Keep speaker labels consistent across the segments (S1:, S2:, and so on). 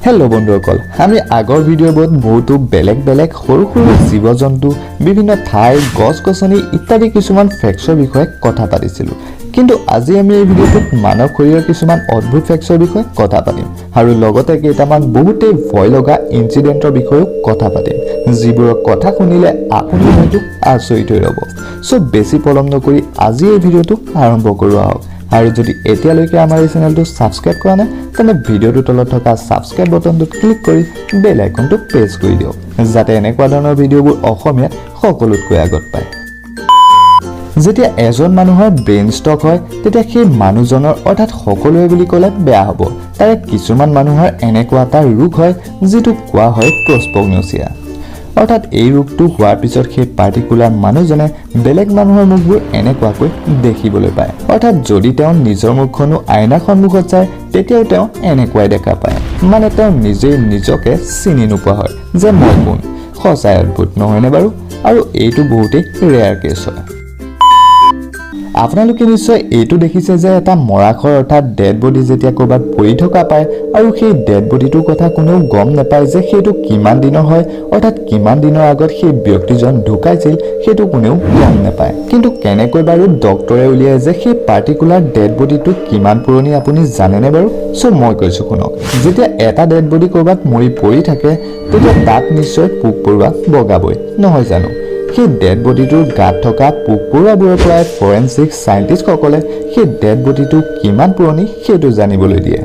S1: hello बंधुসকল আমি আগৰ ভিডিঅ'বোৰত বহুতো বেলেগ বেলেগ সৰু সৰু জীৱ-জন্তু বিভিন্ন ঠাই গছ-গছনি ইত্যাদি কিছুমান ফেক্টৰ বিষয়ে কথা পাতিছিলো কিন্তু আজি আমি এই ভিডিঅ'টোত মানৱ শৰীৰৰ কিছুমান অদ্ভুত ফেক্টৰ বিষয়ে কথা পাতিম আৰু লগতে কেইটামান বহুতেই ভয় লগা ইনসিডেন্টৰ বিষয়েও কথা পাতিম যিবোৰৰ কথা শুনিলে আপুনি হয়তো আচৰিত হৈ ৰব সো বেছি পলম নকৰি আজি এই ভিডিঅ'টো আৰম্ভ কৰো আহক আৰু যদি এতিয়ালৈকে আমাৰ এই চেনেলটো সাবস্ক্ৰাইব কৰা নাই তেনে ভিডিঅ'টোৰ তলত থকা সাবস্ক্ৰাইব বাটনটো ক্লিক কৰি বেল আইকনটো প্ৰেছ কৰি দিয়ক যাতে এনেকুৱা ধৰণৰ ভিডিঅ'বোৰ অসমীয়াত সকলোতকৈ আগত পায় যেতিয়া এজন মানুহৰ ব্ৰেইন ষ্টক হয় তেতিয়া সেই মানুহজনৰ অৰ্থাৎ সকলোৱে বুলি ক'লে বেয়া হ'ব তাৰে কিছুমান মানুহৰ এনেকুৱা এটা ৰোগ হয় যিটো কোৱা হয় প্ৰস্পগনচিয়া অৰ্থাৎ এই ৰোগটো হোৱাৰ পিছত সেই পাৰ্টিকুলাৰ মানুহজনে বেলেগ মানুহৰ মুখবোৰ এনেকুৱাকৈ দেখিবলৈ পায় অৰ্থাৎ যদি তেওঁ নিজৰ মুখখনো আইনাৰ সন্মুখত চায় তেতিয়াও তেওঁ এনেকুৱাই দেখা পায় মানে তেওঁ নিজকে চিনি নোপোৱা হয় যে মই কোন সঁচাই অদ্ভুত নহয়নে বাৰু আৰু এইটো বহুতেই ৰেয়াৰ কেছ হয় আপোনালোকে নিশ্চয় এইটো দেখিছে যে এটা মৰাখৰ অৰ্থাৎ ডেড বডি যেতিয়া কৰবাত পৰি থকা পায় আৰু সেই ডেড বডিটোৰ কথা কোনেও গম নাপায় যে সেইটো কিমান দিনৰ হয় অৰ্থাৎ কিমান দিনৰ আগত সেই ব্যক্তিজন ঢুকাইছিল সেইটো কোনেও গম নাপায় কিন্তু কেনেকৈ বাৰু ডক্টৰে উলিয়ায় যে সেই পাৰ্টিকুলাৰ ডেড বডিটো কিমান পুৰণি আপুনি জানেনে বাৰু সো মই কৈছো শুনক যেতিয়া এটা ডেড বডি কৰবাত মৰি পৰি থাকে তেতিয়া তাত নিশ্চয় পোক পৰুৱা বগাবই নহয় জানো সেই ডেড বডিটোৰ গাত থকা পোক পৰুৱাবোৰৰ পৰা ফৰেনচিক সাইন্টিষ্টসকলে সেই ডেড বডিটো কিমান পুৰণি সেইটো জানিবলৈ দিয়ে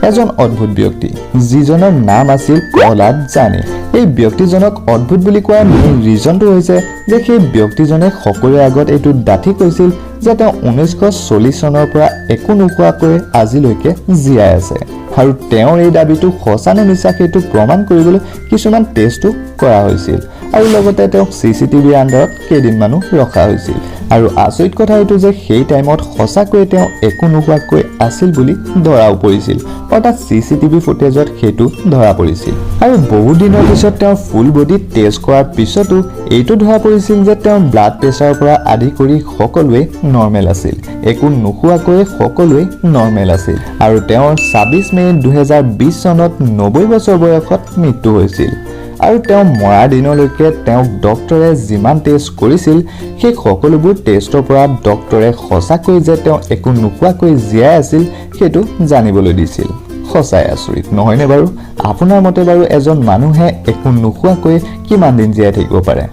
S1: এজন অদ্ভুত ব্যক্তি যিজনৰ নাম আছিল প্ৰহ্লাদ জানি এই ব্যক্তিজনক অদ্ভুত বুলি কোৱাৰ মেইন ৰিজনটো হৈছে যে সেই ব্যক্তিজনে সকলোৰে আগত এইটো দাঠি কৈছিল যে তেওঁ 1940 চনৰ পৰা একো নোখোৱাকৈ আজিলৈকে জীয়াই আছে আৰু তেওঁৰ এই দাবীটো সঁচা নে মিছা সেইটো প্ৰমাণ কৰিবলৈ কিছুমান টেষ্টও কৰা হৈছিল আৰু লগতে তেওঁক সিসিটিভিৰ আণ্ডাৰত কেইদিনমানো ৰখা হৈছিল আৰু আচৰিত কথা এইটো যে সেই টাইমত সঁচাকৈ তেওঁ একো নোখোৱাকৈ আছিল বুলি ধৰাও পৰিছিল অৰ্থাৎ সিসিটিভি ফুটেজত সেইটো ধৰা পৰিছিল আৰু বহু দিনৰ পিছত তেওঁৰ ফুল বডি টেষ্ট কৰাৰ পিছতো এইটো ধৰা পৰিছিল যে তেওঁৰ ব্লাড প্ৰেছাৰৰ পৰা আদি কৰি সকলোৱে নৰ্মেল আছিল একো নোখোৱাকৈ সকলোৱে নৰ্মেল আছিল আৰু তেওঁৰ 26 মে 2020 চনত 90 বছৰ বয়সত মৃত্যু হৈছিল আৰু তেওঁ মৰাৰ দিনলৈকে তেওঁক ডক্টৰে যিমান টেষ্ট কৰিছিল সেই সকলোবোৰ টেষ্টৰ পৰা ডক্টৰে সঁচাকৈ যে তেওঁ একো নোখোৱাকৈ জীয়াই আছিল সেইটো জানিবলৈ দিছিল সঁচাই আচৰিত নহয়নে বাৰু আপোনাৰ মতে বাৰু এজন মানুহে একো নোখোৱাকৈ কিমান দিন জীয়াই থাকিব পাৰে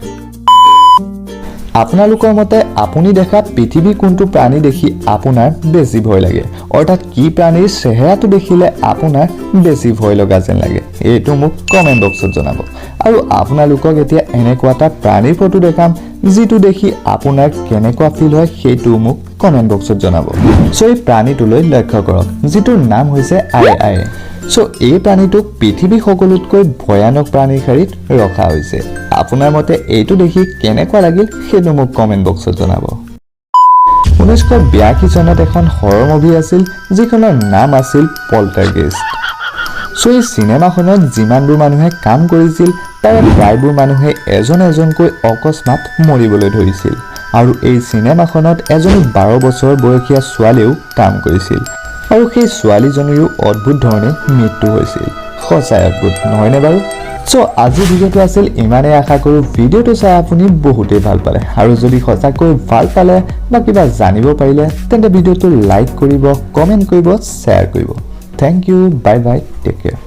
S1: আপোনালোকৰ মতে আপুনি দেখা পৃথিৱী কোনটো প্ৰাণী দেখি আপোনাৰ বেছি ভয় লাগে অৰ্থাৎ কি প্ৰাণীৰ চেহেৰাটো দেখিলে আপোনাৰ বেছি ভয় লগা যেন লাগে এইটো মোক কমেন্ট বক্সত জনাব আৰু আপোনালোকক এতিয়া এনেকুৱা এটা প্ৰাণীৰ ফটো দেখাম যিটো দেখি আপোনাৰ কেনেকুৱা ফিল হয় সেইটো মোক কমেন্ট বক্সত জনাব সো এই প্ৰাণীটোলৈ লক্ষ্য কৰক যিটোৰ নাম হৈছে আই সো এই প্ৰাণীটোক পৃথিৱী সকলোতকৈ ভয়ানক প্ৰাণীৰ শাৰীত ৰখা হৈছে আপোনাৰ মতে এইটো দেখি কেনেকুৱা লাগিল সেইটো মোক কমেন্ট বক্সত জনাব 1982 চনত এখন হৰৰ মুভি আছিল যিখনৰ নাম আছিল পল্টাৰগেষ্ট সো এই চিনেমাখনত যিমানবোৰ মানুহে কাম কৰিছিল তাৰে প্ৰায়বোৰ মানুহে এজনকৈ অকস্মাত মৰিবলৈ ধৰিছিল আৰু এই চিনেমাখনত এজনী 12 বছৰ বয়সীয়া ছোৱালীও কাম কৰিছিল আৰু সেই ছোৱালীজনীৰো অদ্ভুত ধৰণে মৃত্যু হৈছিল সঁচাই অদ্ভুত নহয়নে বাৰু সো আজি ভিডিঅ'টো আছিল ইমানেই আশা কৰো ভিডিঅ'টো চাই আপুনি বহুতেই ভাল পালে আৰু যদি সঁচাকৈ ভাল পালে বা কিবা জানিব পাৰিলে তেন্তে ভিডিঅ'টো লাইক কৰিব কমেন্ট কৰিব শ্বেয়াৰ কৰিব thank you bye bye take care